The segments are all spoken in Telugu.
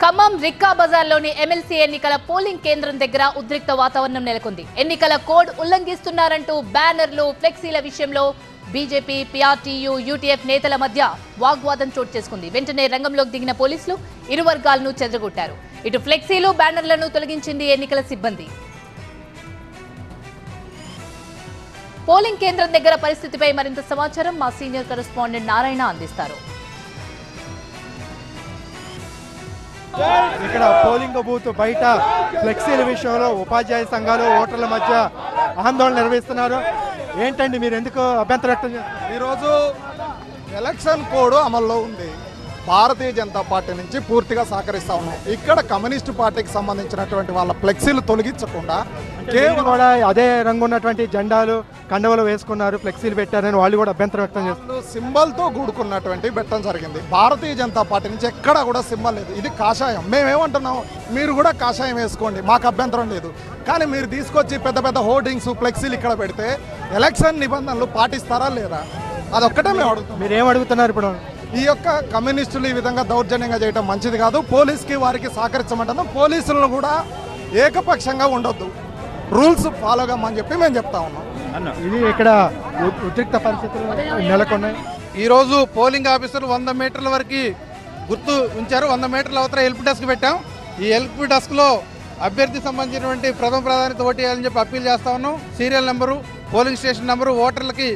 ఖమ్మం రిక్కా బజార్లోని ఎమ్మెల్సీ ఎన్నికల పోలింగ్ కేంద్రం దగ్గర ఉద్రిక్త వాతావరణం నెలకొంది. ఎన్నికల కోడ్ ఉల్లంఘిస్తున్నారంటూ బ్యానర్లు, ఫ్లెక్సీల విషయంలో బీజేపీ, పీఆర్టీయూ, యూటీఎఫ్ నేతల మధ్య వాగ్వాదం చోటు చేసుకుంది. వెంటనే రంగంలోకి దిగిన పోలీసులు ఇరు వర్గాలను చెదరగొట్టారు. ఇటు ఫ్లెక్సీలు, బ్యానర్లను తొలగించింది ఎన్నికల సిబ్బంది. పోలింగ్ కేంద్రం దగ్గర పరిస్థితిపై మరింత సమాచారం మా సీనియర్ కరెస్పాండెంట్ నారాయణ అందిస్తారు. ఇక్కడ పోలింగ్ బూత్ బయట ఫ్లెక్సీల విషయంలో ఉపాధ్యాయ సంఘాలు, ఓటర్ల మధ్య ఆందోళన నిర్వహిస్తున్నారు. ఏంటండి, మీరు ఎందుకు అభ్యంతరం వ్యక్తం చేస్తున్నారు? ఈరోజు ఎలక్షన్ కోడ్ అమల్లో ఉంది. భారతీయ జనతా పార్టీ నుంచి పూర్తిగా సహకరిస్తా ఉన్నాం. ఇక్కడ కమ్యూనిస్టు పార్టీకి సంబంధించినటువంటి వాళ్ళ ఫ్లెక్సీలు తొలగించకుండా కేవలం కూడా అదే రంగు ఉన్నటువంటి జెండాలు, కండవలు వేసుకున్నారు, ఫ్లెక్సీలు పెట్టారని వాళ్ళు కూడా అభ్యంతరం వ్యక్తం చేస్తున్నారు. సింబల్తో కూడుకున్నటువంటి పెట్టడం జరిగింది. భారతీయ జనతా పార్టీ నుంచి ఎక్కడా కూడా సింబల్ లేదు. ఇది కాషాయం. మేమేమంటున్నాం, మీరు కూడా కాషాయం వేసుకోండి, మాకు అభ్యంతరం లేదు. కానీ మీరు తీసుకొచ్చి పెద్ద పెద్ద హోర్డింగ్స్, ఫ్లెక్సీలు ఇక్కడ పెడితే ఎలక్షన్ నిబంధనలు పాటిస్తారా లేదా, అదొక్కటే మేము అడుగుతాం. మీరు ఏం అడుగుతున్నారు ఇప్పుడు? ఈ యొక్క కమ్యూనిస్టులు ఈ విధంగా దౌర్జన్యంగా చేయడం మంచిది కాదు. పోలీస్కి వారికి సహకరించమంటున్నాం. పోలీసులను కూడా ఏకపక్షంగా ఉండొద్దు, రూల్స్ ఫాలో కమ్మని చెప్పి మేము చెప్తా ఉన్నాం. ఇది ఇక్కడ ఉద్రిక్త పరిస్థితులు నెలకొన్నాయి. ఈరోజు పోలింగ్ ఆఫీసర్లు 100 మీటర్ల వరకు గుర్తు ఉంచారు. 100 మీటర్ల అవతల హెల్ప్ డెస్క్ పెట్టాం. ఈ హెల్ప్ డెస్క్లో అభ్యర్థికి సంబంధించినటువంటి ప్రథమ ప్రాధాన్యత ఓటు వేయాలని చెప్పి అప్పీల్ చేస్తా ఉన్నాం. Serial number, polling station number, ఓటర్లకి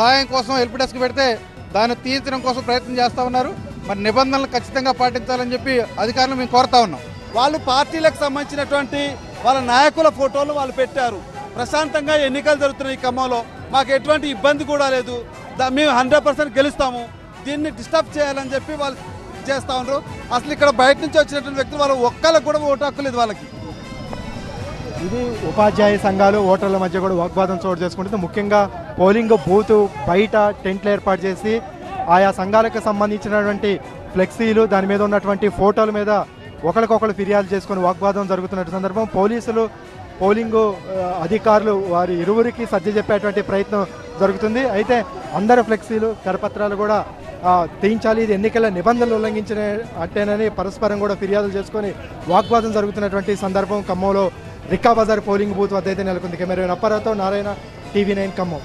సహాయం కోసం హెల్ప్ డెస్క్ పెడితే దాన్ని తీర్చడం కోసం ప్రయత్నం చేస్తూ ఉన్నారు. మరి నిబంధనలు ఖచ్చితంగా పాటించాలని చెప్పి అధికారులు మేము కోరుతా ఉన్నాం. వాళ్ళు పార్టీలకు సంబంధించినటువంటి వాళ్ళ నాయకుల ఫోటోలు వాళ్ళు పెట్టారు. ప్రశాంతంగా ఎన్నికలు జరుగుతున్నాయి ఈ ఖమ్మంలో. మాకు ఎటువంటి ఇబ్బంది కూడా లేదు. మేము 100% గెలుస్తాము. దీన్ని డిస్టర్బ్ చేయాలని చెప్పి వాళ్ళు చేస్తూ ఉన్నారు. అసలు ఇక్కడ బయట నుంచి వచ్చినటువంటి వ్యక్తులు వాళ్ళు ఒక్కళ్ళకి కూడా ఓటు హక్కు లేదు వాళ్ళకి. ఇది ఉపాధ్యాయ సంఘాలు, ఓటర్ల మధ్య కూడా వాగ్వాదం చోటు చేసుకుంటుంది. ముఖ్యంగా పోలింగ్ బూత్ బయట టెంట్లు ఏర్పాటు చేసి ఆయా సంఘాలకు సంబంధించినటువంటి ఫ్లెక్సీలు, దాని మీద ఉన్నటువంటి ఫోటోల మీద ఒకరికొకరు ఫిర్యాదు చేసుకుని వాగ్వాదం జరుగుతున్న సందర్భం పోలీసులు, పోలింగ్ అధికారులు వారి ఇరువురికి సర్ది చెప్పేటువంటి ప్రయత్నం జరుగుతుంది. అయితే అందరు ఫ్లెక్సీలు, కరపత్రాలు కూడా తీయించాలి, ఇది ఎన్నికల నిబంధనలు ఉల్లంఘించిన అట్టేనని పరస్పరం కూడా ఫిర్యాదులు చేసుకొని వాగ్వాదం జరుగుతున్నటువంటి సందర్భం ఖమ్మంలో రిక్కా బజార్ పోలింగ్ బూత్ వద్ద అయితే నెలకొంది. కెమెరా అప్పారావుతో నారాయణ, TV9 ఖమ్మం.